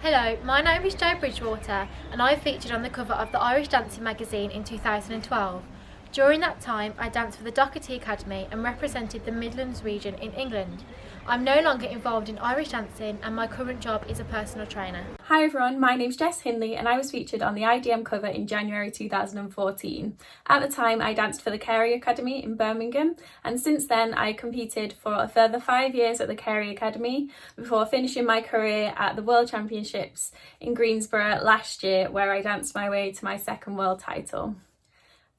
Hello, my name is Jade Bridgewater and I featured on the cover of the Irish Dancing magazine in 2012. During that time, I danced for the Doherty Academy and represented the Midlands region in England. I'm no longer involved in Irish dancing and my current job is a personal trainer. Hi everyone, my name's Jess Hindley and I was featured on the IDM cover in January 2014. At the time I danced for the Carey Academy in Birmingham, and since then I competed for a further 5 years at the Carey Academy before finishing my career at the World Championships in Greensboro last year, where I danced my way to my second world title.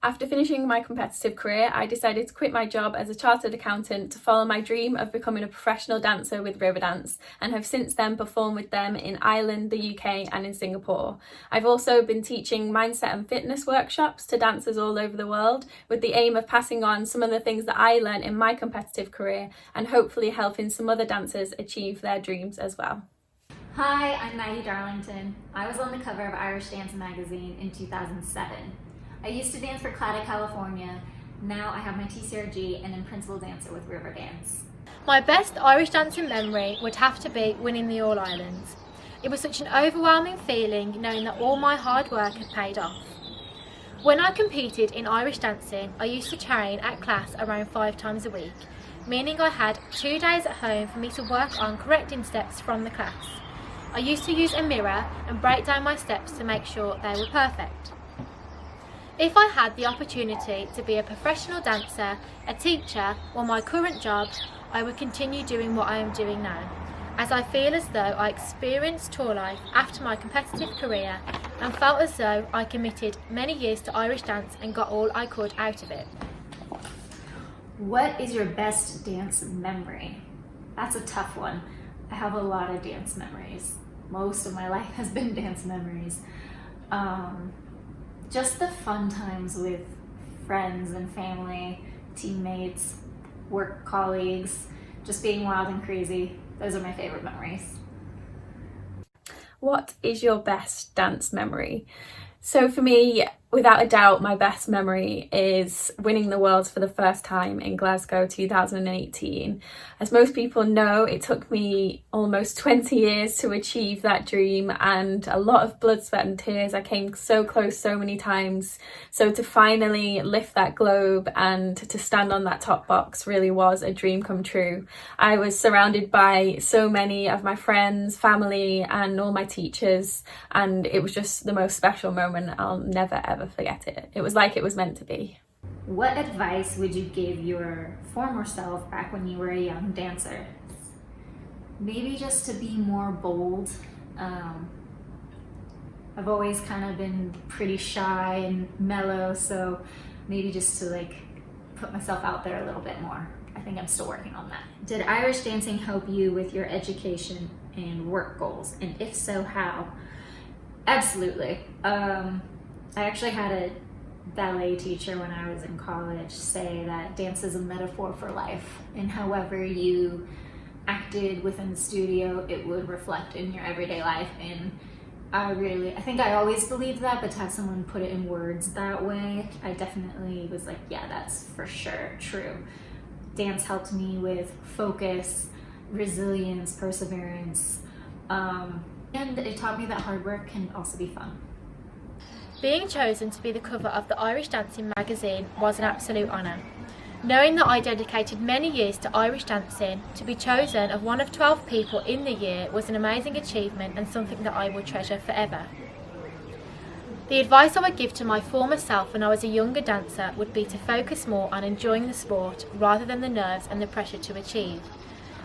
After finishing my competitive career, I decided to quit my job as a chartered accountant to follow my dream of becoming a professional dancer with Riverdance, and have since then performed with them in Ireland, the UK and in Singapore. I've also been teaching mindset and fitness workshops to dancers all over the world, with the aim of passing on some of the things that I learned in my competitive career and hopefully helping some other dancers achieve their dreams as well. Hi, I'm Maggie Darlington. I was on the cover of Irish Dance magazine in 2007. I used to dance for Claddagh, California. Now I have my TCRG and am principal dancer with Riverdance. My best Irish dancing memory would have to be winning the All Irelands. It was such an overwhelming feeling knowing that all my hard work had paid off. When I competed in Irish dancing, I used to train at class around 5 times a week, meaning I had 2 days at home for me to work on correcting steps from the class. I used to use a mirror and break down my steps to make sure they were perfect. If I had the opportunity to be a professional dancer, a teacher, or my current job, I would continue doing what I am doing now, as I feel as though I experienced tour life after my competitive career and felt as though I committed many years to Irish dance and got all I could out of it. What is your best dance memory? That's a tough one. I have a lot of dance memories. Most of my life has been dance memories. Just the fun times with friends and family, teammates, work colleagues, just being wild and crazy. Those are my favorite memories. What is your best dance memory? So for me, without a doubt, my best memory is winning the Worlds for the first time in Glasgow 2018. As most people know, it took me almost 20 years to achieve that dream and a lot of blood, sweat and tears. I came so close so many times. So to finally lift that globe and to stand on that top box really was a dream come true. I was surrounded by so many of my friends, family and all my teachers, and it was just the most special moment. I'll never ever forget it. It was like it was meant to be. What advice would you give your former self back when you were a young dancer? Maybe just to be more bold. I've always kind of been pretty shy and mellow, so maybe just to put myself out there a little bit more. I think I'm still working on that. Did Irish dancing help you with your education and work goals? And if so, how? Absolutely. I actually had a ballet teacher when I was in college say that dance is a metaphor for life, and however you acted within the studio, it would reflect in your everyday life. And I think I always believed that, but to have someone put it in words that way, I definitely was like, yeah, that's for sure true. Dance helped me with focus, resilience, perseverance, and it taught me that hard work can also be fun. Being chosen to be the cover of the Irish Dancing magazine was an absolute honour. Knowing that I dedicated many years to Irish dancing, to be chosen of one of 12 people in the year was an amazing achievement and something that I will treasure forever. The advice I would give to my former self when I was a younger dancer would be to focus more on enjoying the sport rather than the nerves and the pressure to achieve.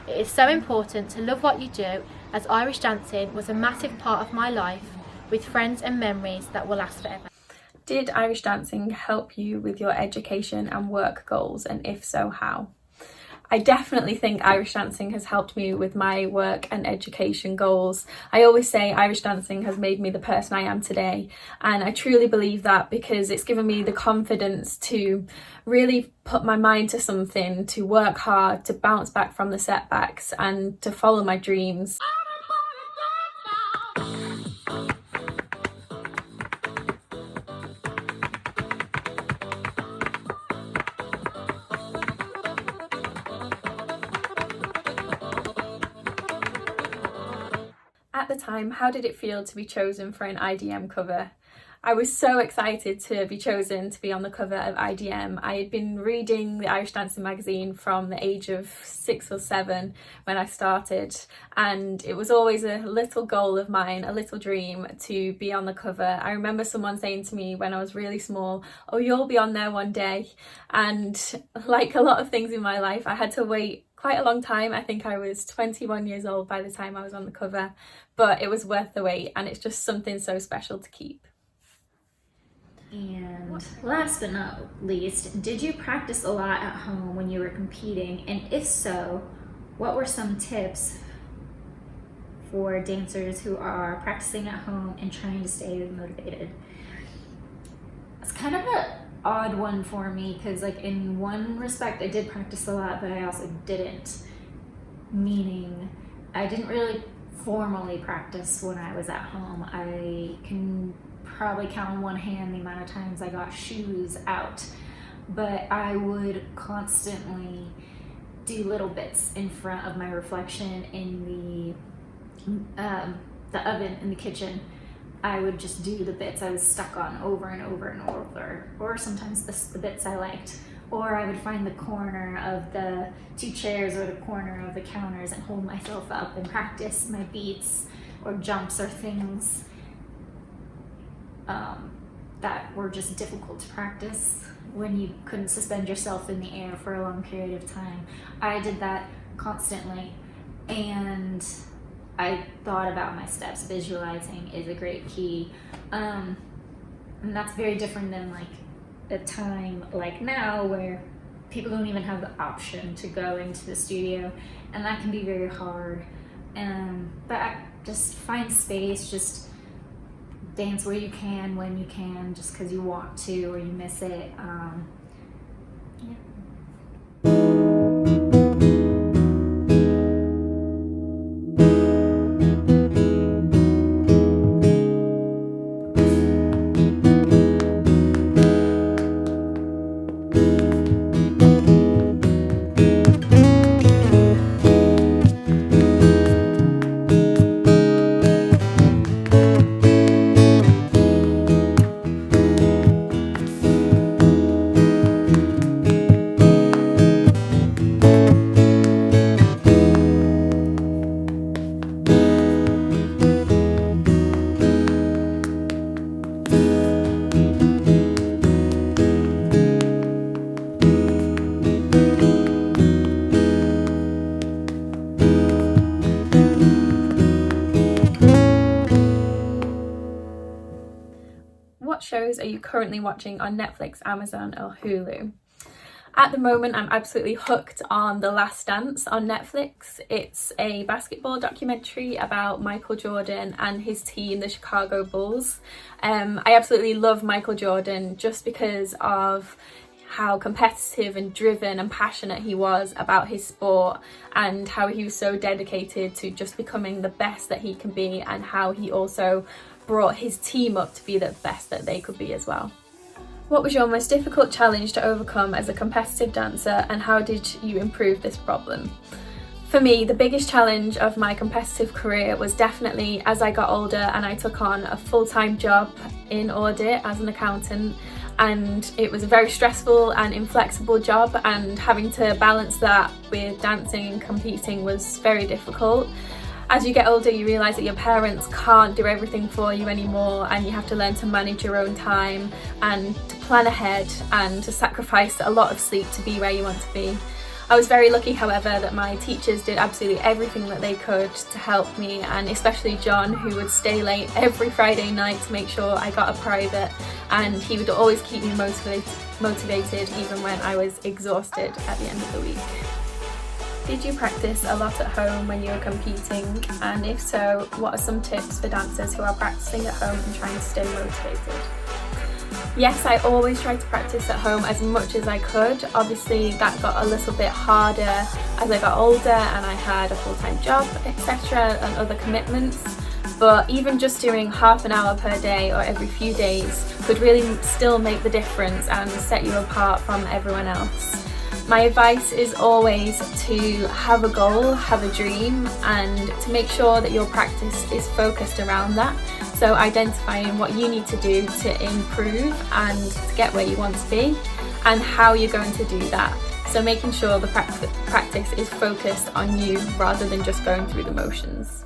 It is so important to love what you do, as Irish dancing was a massive part of my life, with friends and memories that will last forever. Did Irish dancing help you with your education and work goals, and if so, how? I definitely think Irish dancing has helped me with my work and education goals. I always say Irish dancing has made me the person I am today, and I truly believe that because it's given me the confidence to really put my mind to something, to work hard, to bounce back from the setbacks and to follow my dreams. the time, how did it feel to be chosen for an IDM cover? I was so excited to be chosen to be on the cover of IDM. I had been reading the Irish Dancing magazine from the age of 6 or 7 when I started, and it was always a little goal of mine, a little dream to be on the cover. I remember someone saying to me when I was really small, "Oh, you'll be on there one day." And like a lot of things in my life, I had to wait quite a long time. I think I was 21 years old by the time I was on the cover, but it was worth the wait, and it's just something so special to keep. And last but not least, did you practice a lot at home when you were competing? And if so, what were some tips for dancers who are practicing at home and trying to stay motivated? It's kind of an odd one for me because, like, in one respect I did practice a lot, but I also didn't, meaning I didn't really formally practice when I was at home. I can probably count on one hand the amount of times I got shoes out, but I would constantly do little bits in front of my reflection in the oven in the kitchen. I would just do the bits I was stuck on over and over and over, or sometimes the bits I liked, or I would find the corner of the 2 chairs or the corner of the counters and hold myself up and practice my beats or jumps or things that were just difficult to practice when you couldn't suspend yourself in the air for a long period of time. I did that constantly, and I thought about my steps. Visualizing is a great key, and that's very different than like a time like now where people don't even have the option to go into the studio, and that can be very hard. But I just find space, just dance where you can, when you can, just because you want to or you miss it. What shows are you currently watching on Netflix, Amazon or Hulu? At the moment, I'm absolutely hooked on The Last Dance on Netflix. It's a basketball documentary about Michael Jordan and his team, the Chicago Bulls. I absolutely love Michael Jordan just because of how competitive and driven and passionate he was about his sport, and how he was so dedicated to just becoming the best that he can be, and how he also brought his team up to be the best that they could be as well. What was your most difficult challenge to overcome as a competitive dancer, and how did you improve this problem? For me, the biggest challenge of my competitive career was definitely as I got older and I took on a full-time job in audit as an accountant, and it was a very stressful and inflexible job, and having to balance that with dancing and competing was very difficult. As you get older, you realise that your parents can't do everything for you anymore, and you have to learn to manage your own time and to plan ahead and to sacrifice a lot of sleep to be where you want to be. I was very lucky, however, that my teachers did absolutely everything that they could to help me, and especially John, who would stay late every Friday night to make sure I got a private, and he would always keep me motivated even when I was exhausted at the end of the week. Did you practice a lot at home when you were competing? And if so, what are some tips for dancers who are practicing at home and trying to stay motivated? Yes, I always tried to practice at home as much as I could. Obviously that got a little bit harder as I got older and I had a full-time job, etc., and other commitments. But even just doing half an hour per day or every few days could really still make the difference and set you apart from everyone else. My advice is always to have a goal, have a dream, and to make sure that your practice is focused around that. So identifying what you need to do to improve and to get where you want to be, and how you're going to do that. So making sure the practice is focused on you rather than just going through the motions.